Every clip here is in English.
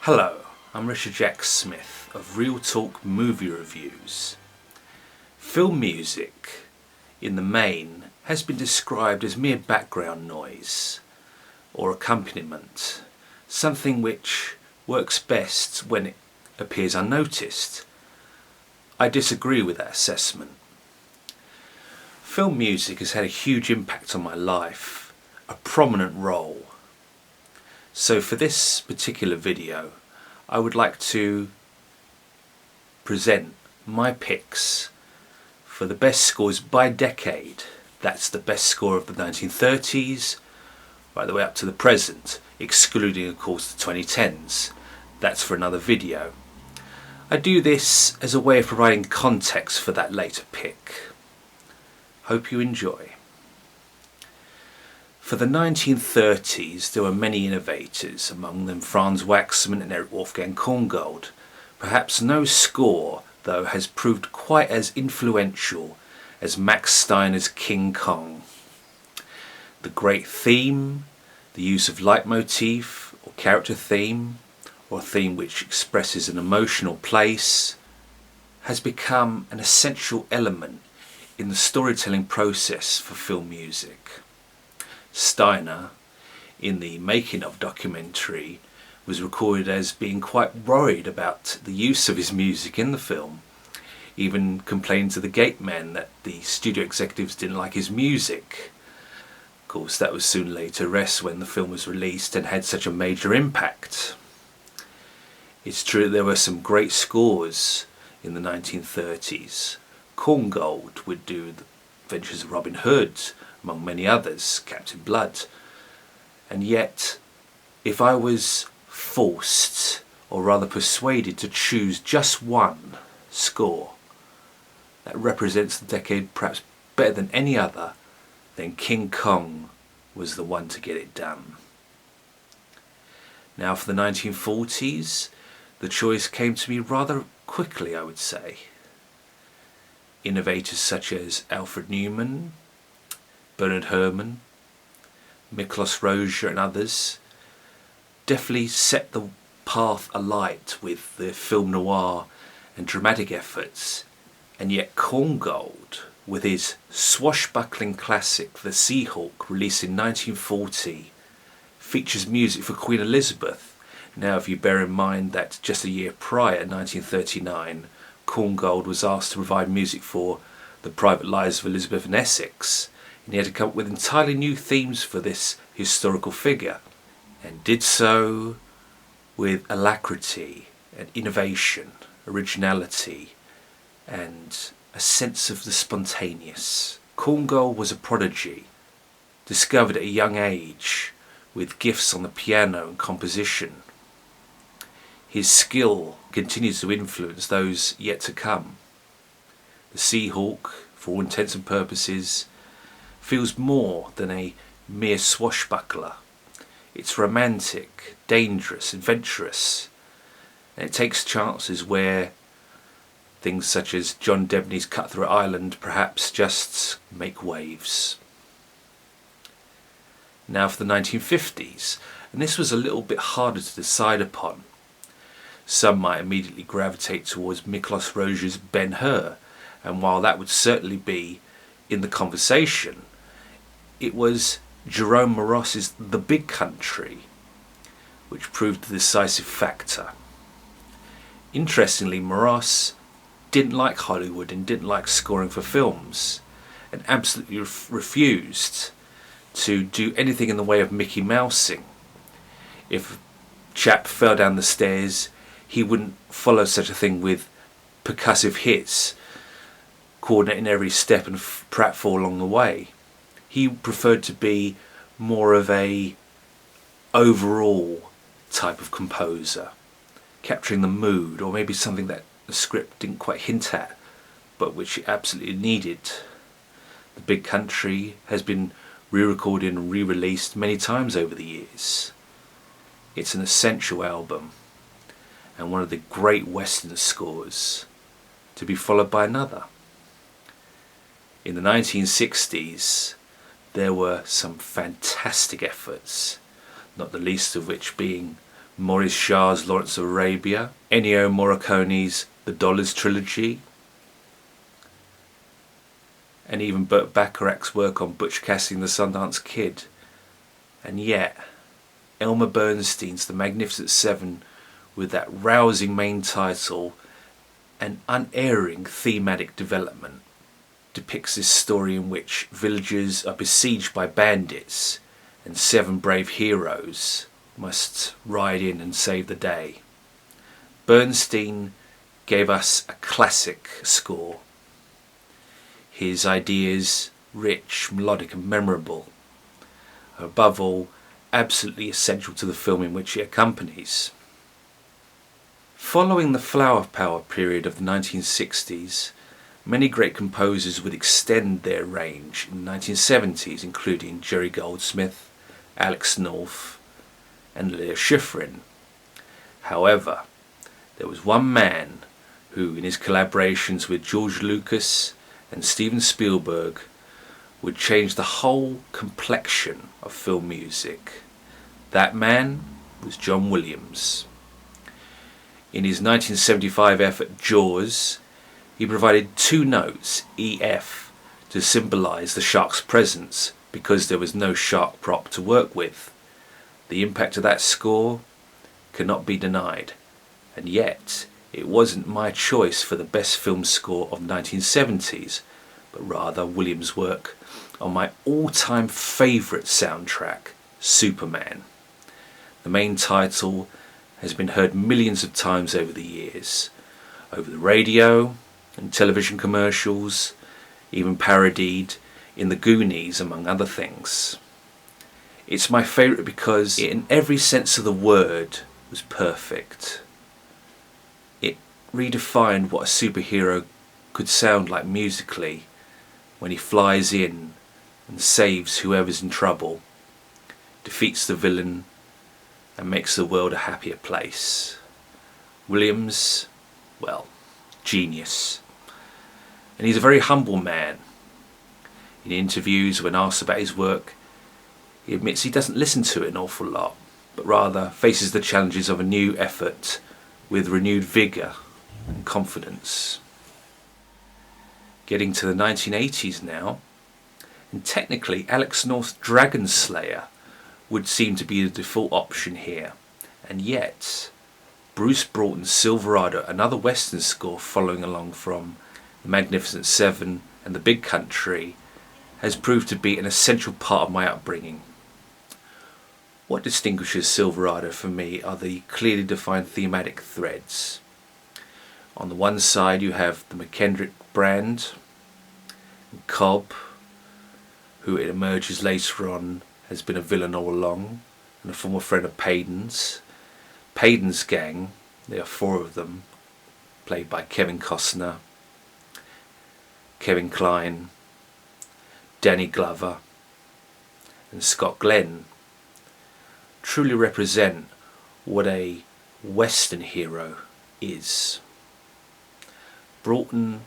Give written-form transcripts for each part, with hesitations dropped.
Hello, I'm Richard Jack Smith of Real Talk Movie Reviews. Film music, in the main, has been described as mere background noise or accompaniment, something which works best when it appears unnoticed. I disagree with that assessment. Film music has had a huge impact on my life, a prominent role. So for this particular video, I would like to present my picks for the best scores by decade. That's the best score of the 1930s, right the way up to the present, excluding of course the 2010s. That's for another video. I do this as a way of providing context for that later pick. Hope you enjoy. For the 1930s, there were many innovators, among them Franz Waxman and Erich Wolfgang Korngold. Perhaps no score, though, has proved quite as influential as Max Steiner's King Kong. The great theme, the use of leitmotif or character theme, or a theme which expresses an emotional place, has become an essential element in the storytelling process for film music. Steiner, in the making of documentary, was recorded as being quite worried about the use of his music in the film. Even complained to the gate man that the studio executives didn't like his music. Of course, that was soon laid to rest when the film was released and had such a major impact. It's true there were some great scores in the 1930s. Korngold would do The Adventures of Robin Hood, among many others, Captain Blood. And yet, if I was forced, or rather persuaded, to choose just one score that represents the decade perhaps better than any other, then King Kong was the one to get it done. Now for the 1940s, the choice came to me rather quickly, I would say. Innovators such as Alfred Newman, Bernard Herrmann, Miklos Rozsa and others definitely set the path alight with their film noir and dramatic efforts, and yet Korngold, with his swashbuckling classic The Sea Hawk, released in 1940, features music for Queen Elizabeth. Now if you bear in mind that just a year prior, 1939, Korngold was asked to provide music for The Private Lives of Elizabeth and Essex, and he had to come up with entirely new themes for this historical figure, and did so with alacrity and innovation, originality, and a sense of the spontaneous. Korngold was a prodigy, discovered at a young age, with gifts on the piano and composition. His skill continues to influence those yet to come. The Sea Hawk, for all intents and purposes, feels more than a mere swashbuckler. It's romantic, dangerous, adventurous, and it takes chances where things such as John Debney's Cutthroat Island perhaps just make waves. Now for the 1950s, and this was a little bit harder to decide upon. Some might immediately gravitate towards Miklos Rozsa's Ben-Hur, and while that would certainly be in the conversation, it was Jerome Moros's The Big Country which proved the decisive factor. Interestingly, Moros didn't like Hollywood and didn't like scoring for films, and absolutely refused to do anything in the way of Mickey Mousing. If a chap fell down the stairs, he wouldn't follow such a thing with percussive hits, coordinating every step and pratfall along the way. He preferred to be more of a overall type of composer, capturing the mood, or maybe something that the script didn't quite hint at, but which it absolutely needed. The Big Country has been re-recorded and re-released many times over the years. It's an essential album, and one of the great Western scores, to be followed by another. In the 1960s, there were some fantastic efforts, not the least of which being Maurice Jarre's Lawrence of Arabia, Ennio Morricone's The Dollars Trilogy, and even Burt Bacharach's work on Butch Cassidy and the Sundance Kid. And yet, Elmer Bernstein's The Magnificent Seven, with that rousing main title and unerring thematic development, depicts this story in which villagers are besieged by bandits and 7 brave heroes must ride in and save the day. Bernstein gave us a classic score. His ideas rich, melodic and memorable. Above all, absolutely essential to the film in which he accompanies. Following the flower power period of the 1960s, many great composers would extend their range in the 1970s, including Jerry Goldsmith, Alex North and Leo Schifrin. However, there was one man who, in his collaborations with George Lucas and Steven Spielberg, would change the whole complexion of film music. That man was John Williams. In his 1975 effort Jaws, he provided 2 notes, EF, to symbolise the shark's presence because there was no shark prop to work with. The impact of that score cannot be denied, and yet it wasn't my choice for the best film score of the 1970s, but rather Williams' work on my all-time favourite soundtrack, Superman. The main title has been heard millions of times over the years, over the radio and television commercials, even parodied in The Goonies, among other things. It's my favourite because it, in every sense of the word, was perfect. It redefined what a superhero could sound like musically when he flies in and saves whoever's in trouble, defeats the villain and makes the world a happier place. Williams, well, genius. And he's a very humble man. In interviews, when asked about his work, he admits he doesn't listen to it an awful lot, but rather faces the challenges of a new effort with renewed vigour and confidence. Getting to the 1980s now, and technically Alex North's Dragon Slayer would seem to be the default option here, and yet Bruce Broughton's Silverado, another western score following along from The Magnificent Seven and The Big Country, has proved to be an essential part of my upbringing. What distinguishes Silverado for me are the clearly defined thematic threads. On the one side you have the McKendrick brand, and Cobb, who it emerges later on has been a villain all along, and a former friend of Payden's. Payden's gang, there are 4 of them, played by Kevin Costner, Kevin Kline, Danny Glover and Scott Glenn, truly represent what a Western hero is. Broughton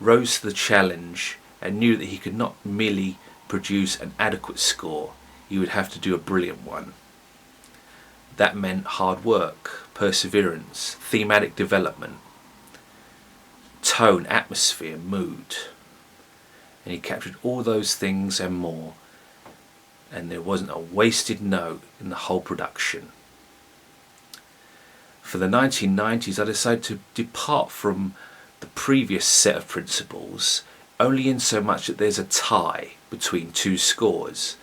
rose to the challenge and knew that he could not merely produce an adequate score, he would have to do a brilliant one. That meant hard work, perseverance, thematic development, tone, atmosphere, mood. And he captured all those things and more, and there wasn't a wasted note in the whole production. For the 1990s I decided to depart from the previous set of principles only in so much that there's a tie between 2 scores.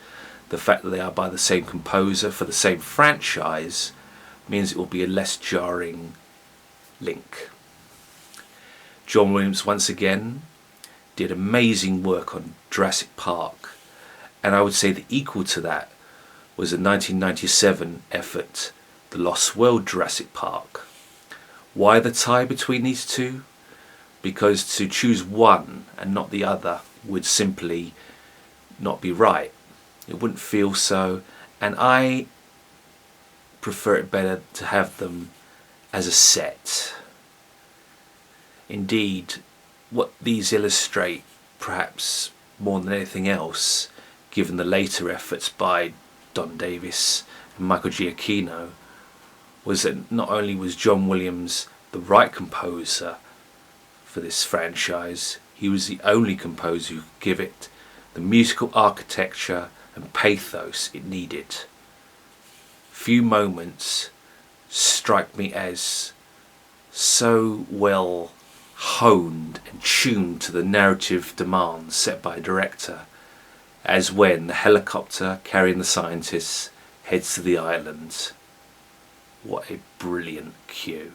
The fact that they are by the same composer for the same franchise means it will be a less jarring link. John Williams once again did amazing work on Jurassic Park, and I would say the equal to that was the 1997 effort, The Lost World Jurassic Park. Why the tie between these 2? Because to choose one and not the other would simply not be right. It wouldn't feel so, and I prefer it better to have them as a set. Indeed, what these illustrate, perhaps more than anything else, given the later efforts by Don Davis and Michael Giacchino, was that not only was John Williams the right composer for this franchise, he was the only composer who could give it the musical architecture and pathos it needed. Few moments strike me as so well honed and tuned to the narrative demands set by a director as when the helicopter carrying the scientists heads to the island. What a brilliant cue.